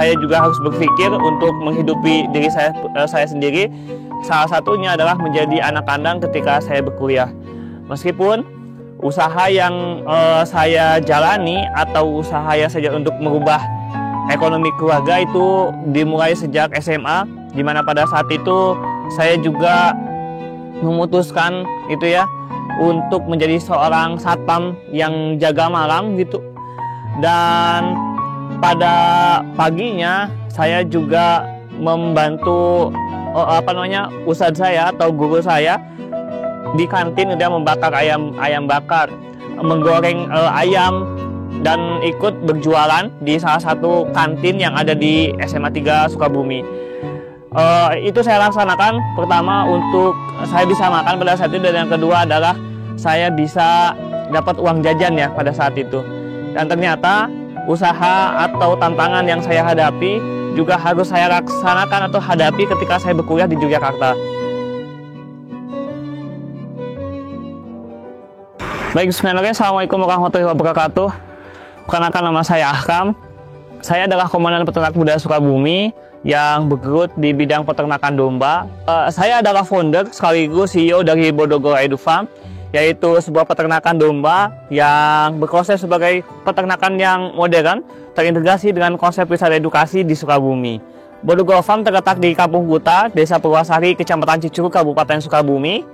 saya juga harus berpikir untuk menghidupi diri saya sendiri. Salah satunya adalah menjadi anak kandang ketika saya berkuliah. Meskipun usaha yang saya jalani atau usaha yang saya untuk merubah ekonomi keluarga itu dimulai sejak SMA, di mana pada saat itu saya juga memutuskan itu ya untuk menjadi seorang satpam yang jaga malam gitu. Dan pada paginya saya juga membantu ustadz saya atau guru saya di kantin udah membakar ayam bakar, menggoreng ayam, dan ikut berjualan di salah satu kantin yang ada di SMA 3 Sukabumi. Itu saya laksanakan pertama untuk saya bisa makan pada saat itu, dan yang kedua adalah saya bisa dapat uang jajan ya pada saat itu. Dan ternyata usaha atau tantangan yang saya hadapi juga harus saya laksanakan atau hadapi ketika saya berkuliah di Yogyakarta. Baik, bismillahirrahmanirrahim. Assalamualaikum warahmatullahi wabarakatuh. Perkenalkan, nama saya Ahkam. Saya adalah Komandan Peternak Muda Sukabumi yang bergelut di bidang peternakan domba. Saya adalah founder sekaligus CEO dari Bodogoro Edu Farm, yaitu sebuah peternakan domba yang berkonsep sebagai peternakan yang modern, terintegrasi dengan konsep wisata edukasi di Sukabumi. Bodogoro Farm terletak di Kampung Kuta, Desa Purwasari, Kecamatan Cicurug, Kabupaten Sukabumi.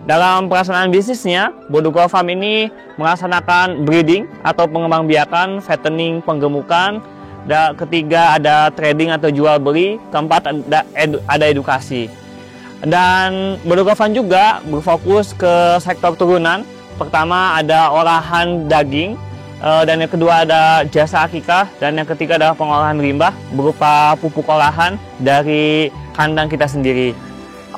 Dalam pelaksanaan bisnisnya, Bodogoro Farm ini melaksanakan breeding atau pengembangbiakan, fattening, penggemukan. Dan ketiga ada trading atau jual beli. Keempat ada edukasi. Dan Bodogoro Farm juga berfokus ke sektor turunan. Pertama ada olahan daging, dan yang kedua ada jasa akikah, dan yang ketiga adalah pengolahan limbah berupa pupuk olahan dari kandang kita sendiri.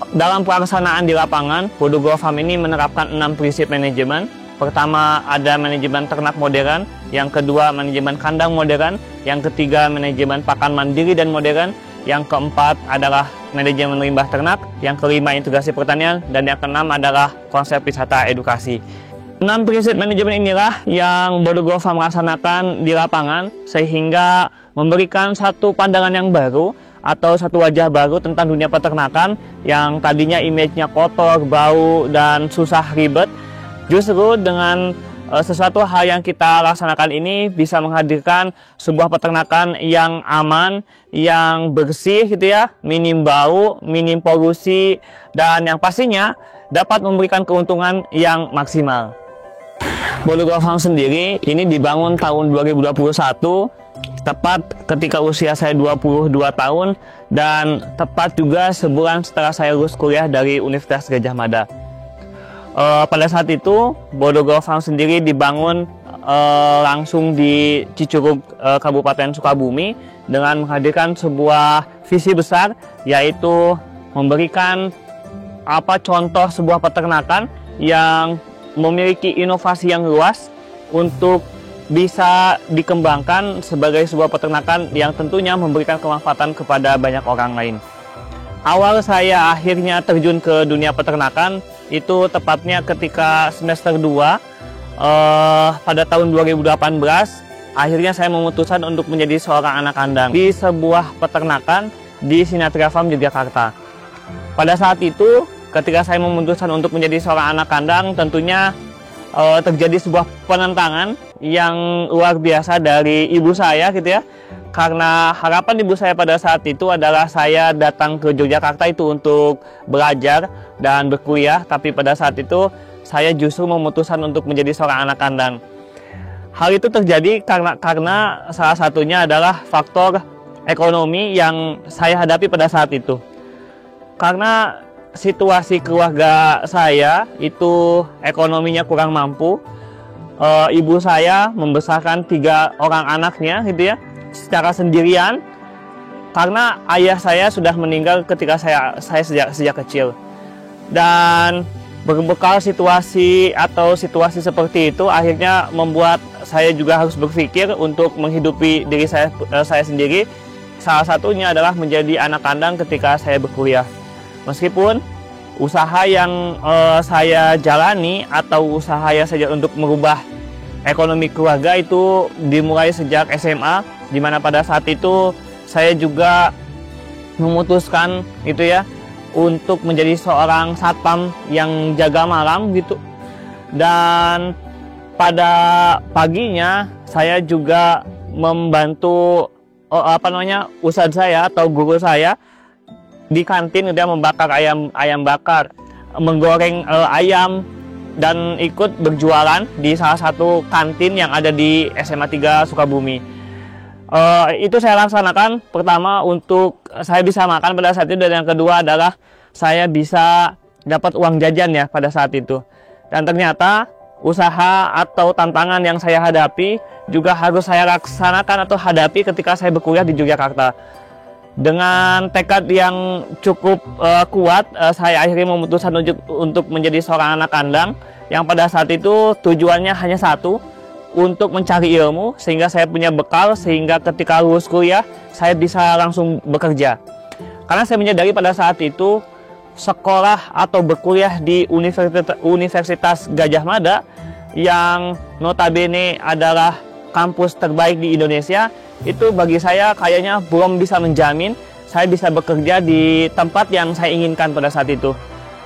Dalam pelaksanaan di lapangan, Bodogoro Farm ini menerapkan 6 prinsip manajemen. Pertama ada manajemen ternak modern, yang kedua manajemen kandang modern, yang ketiga manajemen pakan mandiri dan modern, yang keempat adalah manajemen limbah ternak, yang kelima integrasi pertanian, dan yang keenam adalah konsep wisata edukasi. 6 prinsip manajemen inilah yang Bodogoro Farm melaksanakan di lapangan sehingga memberikan satu pandangan yang baru atau satu wajah baru tentang dunia peternakan yang tadinya image-nya kotor, bau, dan susah ribet. Justru dengan sesuatu hal yang kita laksanakan ini bisa menghadirkan sebuah peternakan yang aman, yang bersih gitu ya, minim bau, minim polusi, dan yang pastinya dapat memberikan keuntungan yang maksimal. Bodogoro Farm sendiri ini dibangun tahun 2021, tepat ketika usia saya 22 tahun, dan tepat juga sebulan setelah saya lulus kuliah dari Universitas Gadjah Mada. Pada saat itu Bodogoro Farm sendiri dibangun langsung di Cicurug, Kabupaten Sukabumi, dengan menghadirkan sebuah visi besar, yaitu memberikan contoh sebuah peternakan yang memiliki inovasi yang luas untuk bisa dikembangkan sebagai sebuah peternakan yang tentunya memberikan kemanfaatan kepada banyak orang lain. Awal saya akhirnya terjun ke dunia peternakan itu tepatnya ketika semester 2 pada tahun 2018. Akhirnya saya memutuskan untuk menjadi seorang anak kandang di sebuah peternakan di Sinatria Farm Yogyakarta. Pada saat itu ketika saya memutuskan untuk menjadi seorang anak kandang, tentunya terjadi sebuah penentangan yang luar biasa dari ibu saya gitu ya. Karena harapan ibu saya pada saat itu adalah saya datang ke Yogyakarta itu untuk belajar dan berkuliah, tapi pada saat itu saya justru memutuskan untuk menjadi seorang anak kandang. Hal itu terjadi karena salah satunya adalah faktor ekonomi yang saya hadapi pada saat itu. Karena situasi keluarga saya itu ekonominya kurang mampu. Ibu saya membesarkan 3 orang anaknya gitu ya, secara sendirian, karena ayah saya sudah meninggal ketika saya sejak kecil. Dan berbekal situasi seperti itu akhirnya membuat saya juga harus berpikir untuk menghidupi diri saya sendiri. Salah satunya adalah menjadi anak kandang ketika saya berkuliah. Meskipun usaha yang saya jalani atau usaha yang saya untuk merubah ekonomi keluarga itu dimulai sejak SMA, di mana pada saat itu saya juga memutuskan gitu ya untuk menjadi seorang satpam yang jaga malam gitu. Dan pada paginya saya juga membantu ustadz saya atau guru saya di kantin dia membakar ayam bakar, menggoreng ayam, dan ikut berjualan di salah satu kantin yang ada di SMA 3 Sukabumi. Itu saya laksanakan pertama untuk saya bisa makan pada saat itu, dan yang kedua adalah saya bisa dapat uang jajan ya pada saat itu. Dan ternyata usaha atau tantangan yang saya hadapi juga harus saya laksanakan atau hadapi ketika saya berkuliah di Yogyakarta. Dengan tekad yang cukup kuat, saya akhirnya memutuskan untuk menjadi seorang anak kandang yang pada saat itu tujuannya hanya satu, untuk mencari ilmu sehingga saya punya bekal, sehingga ketika lulus kuliah saya bisa langsung bekerja. Karena saya menyadari pada saat itu sekolah atau berkuliah di Universitas Gadjah Mada yang notabene adalah kampus terbaik di Indonesia, itu bagi saya kayaknya belum bisa menjamin saya bisa bekerja di tempat yang saya inginkan pada saat itu.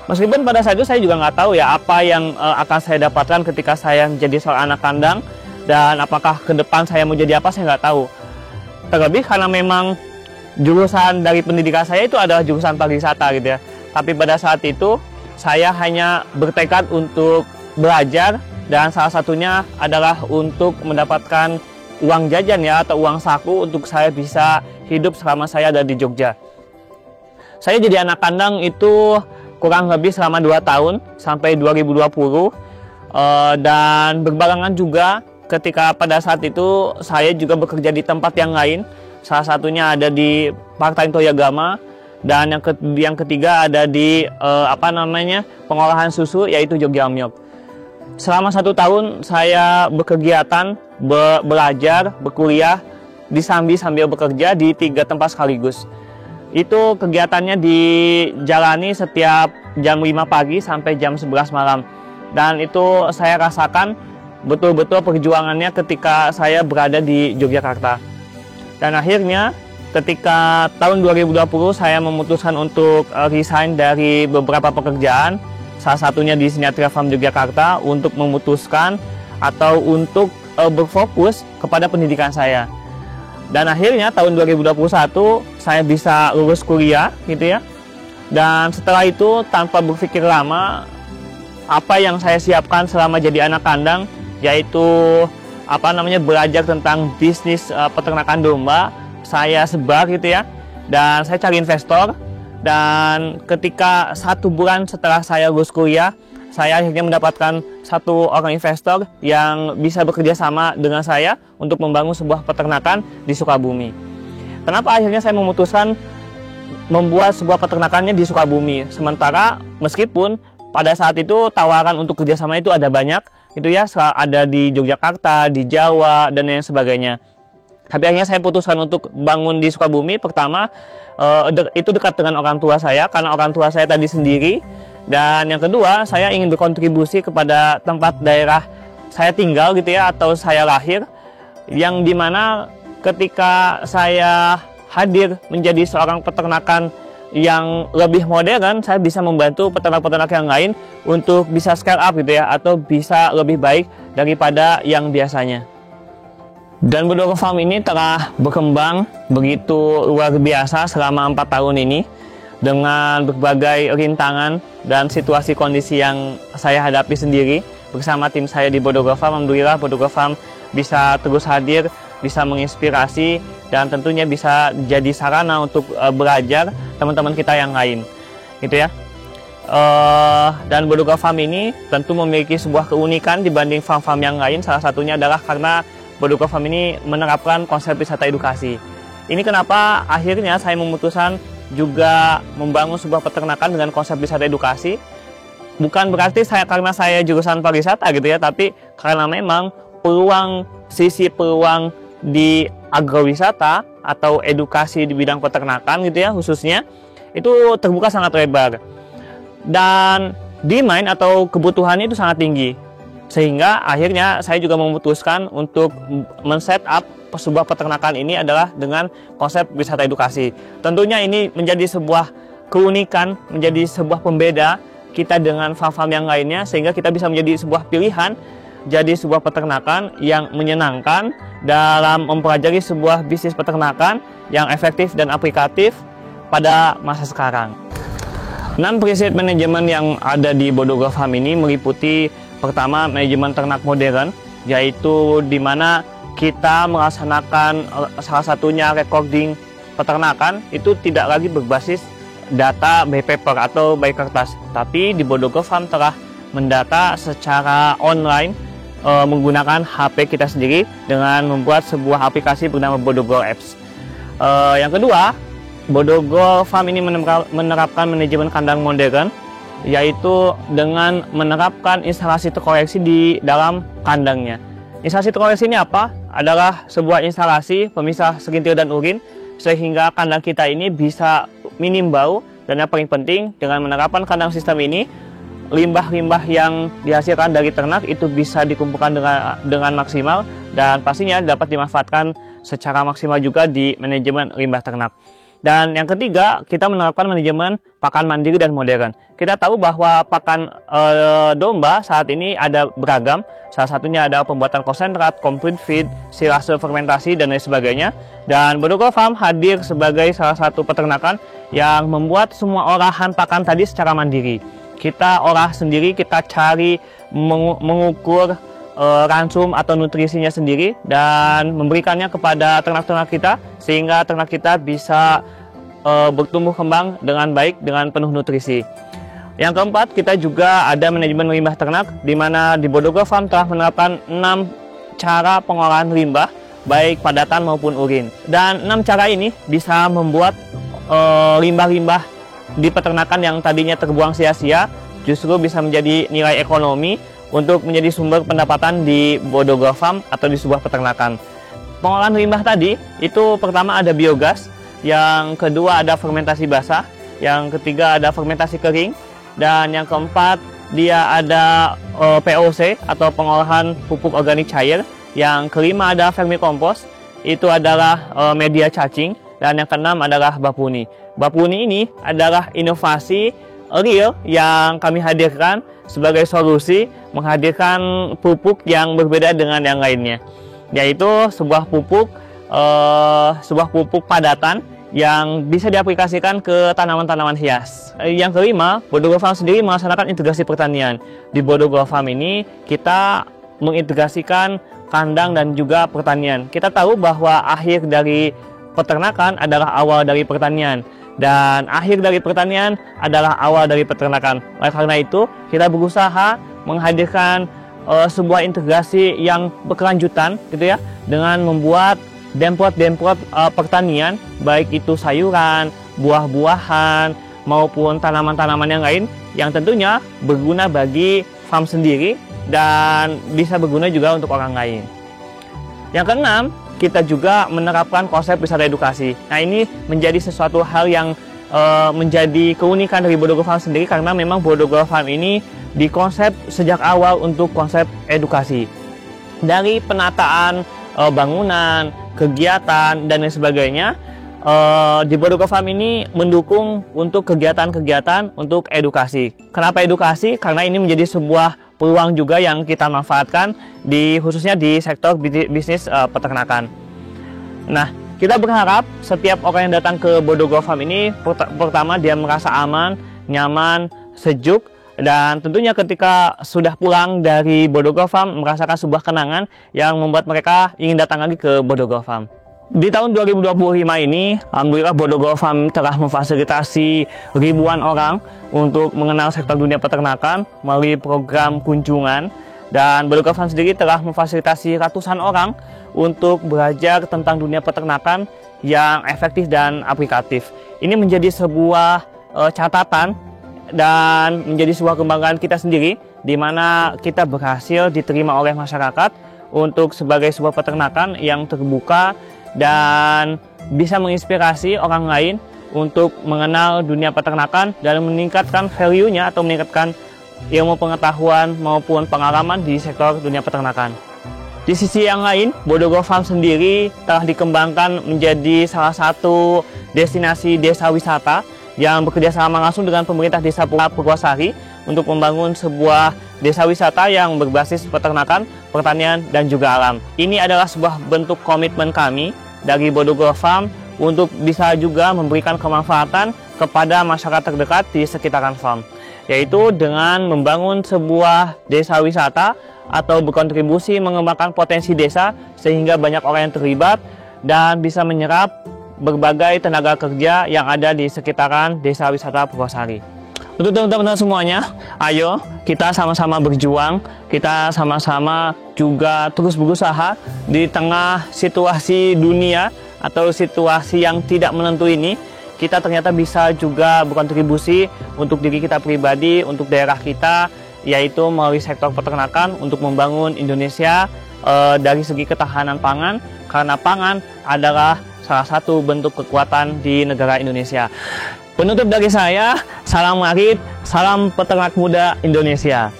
Meskipun pada saat itu saya juga nggak tahu ya apa yang akan saya dapatkan ketika saya menjadi seorang anak kandang, dan apakah ke depan saya mau jadi apa, saya nggak tahu. Terlebih karena memang jurusan dari pendidikan saya itu adalah jurusan pariwisata gitu ya. Tapi pada saat itu saya hanya bertekad untuk belajar, dan salah satunya adalah untuk mendapatkan uang jajan ya atau uang saku untuk saya bisa hidup selama saya ada di Jogja. Saya jadi anak kandang itu kurang lebih selama 2 tahun sampai 2020, dan berbarengan juga ketika pada saat itu saya juga bekerja di tempat yang lain. Salah satunya ada di Partai Toyagama, dan yang ketiga ada di pengolahan susu yaitu Jogja Milk. Selama 1 tahun saya berkegiatan, belajar, berkuliah, disambi sambil bekerja di 3 tempat sekaligus. Itu kegiatannya dijalani setiap jam 5 pagi sampai jam 11 malam. Dan itu saya rasakan betul-betul perjuangannya ketika saya berada di Yogyakarta. Dan akhirnya ketika tahun 2020 saya memutuskan untuk resign dari beberapa pekerjaan, salah satunya di Sinatria Farm Yogyakarta, untuk memutuskan atau untuk berfokus kepada pendidikan saya. Dan akhirnya tahun 2021 saya bisa lulus kuliah gitu ya. Dan setelah itu tanpa berpikir lama, apa yang saya siapkan selama jadi anak kandang yaitu belajar tentang bisnis peternakan domba, saya sebar gitu ya. Dan saya cari investor, dan ketika 1 bulan setelah saya lulus kuliah, saya akhirnya mendapatkan 1 orang investor yang bisa bekerja sama dengan saya untuk membangun sebuah peternakan di Sukabumi. Kenapa akhirnya saya memutuskan membuat sebuah peternakannya di Sukabumi? Sementara meskipun pada saat itu tawaran untuk kerjasama itu ada banyak, itu ya, ada di Yogyakarta, di Jawa, dan lain sebagainya. Tapi akhirnya saya putuskan untuk bangun di Sukabumi. Pertama, itu dekat dengan orang tua saya, karena orang tua saya tadi sendiri. Dan yang kedua, saya ingin berkontribusi kepada tempat daerah saya tinggal gitu ya, atau saya lahir, yang dimana ketika saya hadir menjadi seorang peternakan yang lebih modern, saya bisa membantu peternak-peternak yang lain untuk bisa scale up gitu ya, atau bisa lebih baik daripada yang biasanya. Dan Bodogo Farm ini telah berkembang begitu luar biasa selama 4 tahun ini, dengan berbagai rintangan dan situasi kondisi yang saya hadapi sendiri bersama tim saya di Bodogo Farm. Alhamdulillah Bodogo Farm bisa terus hadir, bisa menginspirasi, dan tentunya bisa jadi sarana untuk belajar teman-teman kita yang lain gitu ya. Dan Bodogo Farm ini tentu memiliki sebuah keunikan dibanding farm-farm yang lain. Salah satunya adalah karena Bodogo Farm ini menerapkan konsep wisata edukasi. Ini kenapa akhirnya saya memutuskan juga membangun sebuah peternakan dengan konsep wisata edukasi. Bukan berarti karena saya jurusan pariwisata gitu ya, tapi karena memang sisi peluang di agrowisata atau edukasi di bidang peternakan gitu ya khususnya, itu terbuka sangat lebar. Dan demand atau kebutuhannya itu sangat tinggi. Sehingga akhirnya saya juga memutuskan untuk men-set up sebuah peternakan ini adalah dengan konsep wisata edukasi. Tentunya ini menjadi sebuah keunikan, menjadi sebuah pembeda kita dengan farm-farm yang lainnya, sehingga kita bisa menjadi sebuah pilihan, jadi sebuah peternakan yang menyenangkan dalam mempelajari sebuah bisnis peternakan yang efektif dan aplikatif pada masa sekarang. 6 prinsip manajemen yang ada di Bodogo Farm ini meliputi pertama, manajemen ternak modern, yaitu di mana kita melaksanakan salah satunya recording peternakan itu tidak lagi berbasis data by paper atau by kertas, tapi di Bodogo Farm telah mendata secara online menggunakan HP kita sendiri dengan membuat sebuah aplikasi bernama Bodogo Apps. Yang kedua, Bodogo Farm ini menerapkan manajemen kandang modern, yaitu dengan menerapkan instalasi terkoreksi di dalam kandangnya. Instalasi terkoreksi ini apa? Adalah sebuah instalasi pemisah segintir dan urin, sehingga kandang kita ini bisa minim bau, dan yang paling penting dengan menerapkan kandang sistem ini, limbah-limbah yang dihasilkan dari ternak itu bisa dikumpulkan dengan maksimal, dan pastinya dapat dimanfaatkan secara maksimal juga di manajemen limbah ternak. Dan yang ketiga, kita menerapkan manajemen pakan mandiri dan modern. Kita tahu bahwa pakan domba saat ini ada beragam. Salah satunya ada pembuatan konsentrat, complete feed, silase fermentasi, dan lain sebagainya. Dan Bodogo Farm hadir sebagai salah satu peternakan yang membuat semua olahan pakan tadi secara mandiri. Kita olah sendiri, kita cari mengukur ransum atau nutrisinya sendiri dan memberikannya kepada ternak-ternak kita, sehingga ternak kita bisa bertumbuh kembang dengan baik dengan penuh nutrisi. Yang keempat, kita juga ada manajemen limbah ternak, di mana di Bodogo Farm telah menerapkan 6 cara pengolahan limbah baik padatan maupun urin, dan 6 cara ini bisa membuat limbah-limbah di peternakan yang tadinya terbuang sia-sia justru bisa menjadi nilai ekonomi untuk menjadi sumber pendapatan di Bodogo Farm atau di sebuah peternakan. Pengolahan limbah tadi itu pertama ada biogas, yang kedua ada fermentasi basah, yang ketiga ada fermentasi kering, dan yang keempat dia ada POC atau pengolahan pupuk organik cair, yang kelima ada vermicompost, itu adalah media cacing, dan yang keenam adalah bapuni. Bapuni ini adalah inovasi real yang kami hadirkan sebagai solusi menghadirkan pupuk yang berbeda dengan yang lainnya, yaitu sebuah pupuk padatan yang bisa diaplikasikan ke tanaman-tanaman hias. Yang kelima, Bodogo Farm sendiri melaksanakan integrasi pertanian. Di Bodogo Farm ini kita mengintegrasikan kandang dan juga pertanian. Kita tahu bahwa akhir dari peternakan adalah awal dari pertanian, dan akhir dari pertanian adalah awal dari peternakan. Oleh karena itu, kita berusaha menghadirkan sebuah integrasi yang berkelanjutan gitu ya, dengan membuat demplot-demplot pertanian, baik itu sayuran, buah-buahan, maupun tanaman-tanaman yang lain, yang tentunya berguna bagi farm sendiri dan bisa berguna juga untuk orang lain. Yang keenam, kita juga menerapkan konsep wisata edukasi. Nah, ini menjadi sesuatu hal yang menjadi keunikan dari Bodogo Farm sendiri, karena memang Bodogo Farm ini dikonsep sejak awal untuk konsep edukasi. Dari penataan bangunan, kegiatan, dan lain sebagainya, di Bodogo Farm ini mendukung untuk kegiatan-kegiatan untuk edukasi. Kenapa edukasi? Karena ini menjadi sebuah peluang juga yang kita manfaatkan khususnya di sektor bisnis peternakan. Nah, kita berharap setiap orang yang datang ke Bodogo Farm ini pertama dia merasa aman, nyaman, sejuk, dan tentunya ketika sudah pulang dari Bodogo Farm merasakan sebuah kenangan yang membuat mereka ingin datang lagi ke Bodogo Farm. Di tahun 2025 ini, alhamdulillah Bodogo Farm telah memfasilitasi ribuan orang untuk mengenal sektor dunia peternakan melalui program kunjungan, dan Bodogo Farm sendiri telah memfasilitasi ratusan orang untuk belajar tentang dunia peternakan yang efektif dan aplikatif. Ini menjadi sebuah catatan dan menjadi sebuah kebanggaan kita sendiri, di mana kita berhasil diterima oleh masyarakat untuk sebagai sebuah peternakan yang terbuka dan bisa menginspirasi orang lain untuk mengenal dunia peternakan dan meningkatkan value-nya atau meningkatkan ilmu pengetahuan maupun pengalaman di sektor dunia peternakan. Di sisi yang lain, Bodogo Farm sendiri telah dikembangkan menjadi salah satu destinasi desa wisata yang bekerjasama langsung dengan pemerintah Desa Purwosari untuk membangun sebuah desa wisata yang berbasis peternakan, pertanian, dan juga alam. Ini adalah sebuah bentuk komitmen kami dari Bodogo Farm untuk bisa juga memberikan kemanfaatan kepada masyarakat terdekat di sekitaran farm, yaitu dengan membangun sebuah desa wisata atau berkontribusi mengembangkan potensi desa sehingga banyak orang yang terlibat dan bisa menyerap berbagai tenaga kerja yang ada di sekitaran desa wisata Purwosari. Untuk teman-teman semuanya, ayo kita sama-sama berjuang, kita sama-sama juga terus berusaha di tengah situasi dunia atau situasi yang tidak menentu ini. Kita ternyata bisa juga berkontribusi untuk diri kita pribadi, untuk daerah kita, yaitu melalui sektor peternakan untuk membangun Indonesia dari segi ketahanan pangan, karena pangan adalah salah satu bentuk kekuatan di negara Indonesia. Penutup dari saya, salam marit, salam peternak muda Indonesia.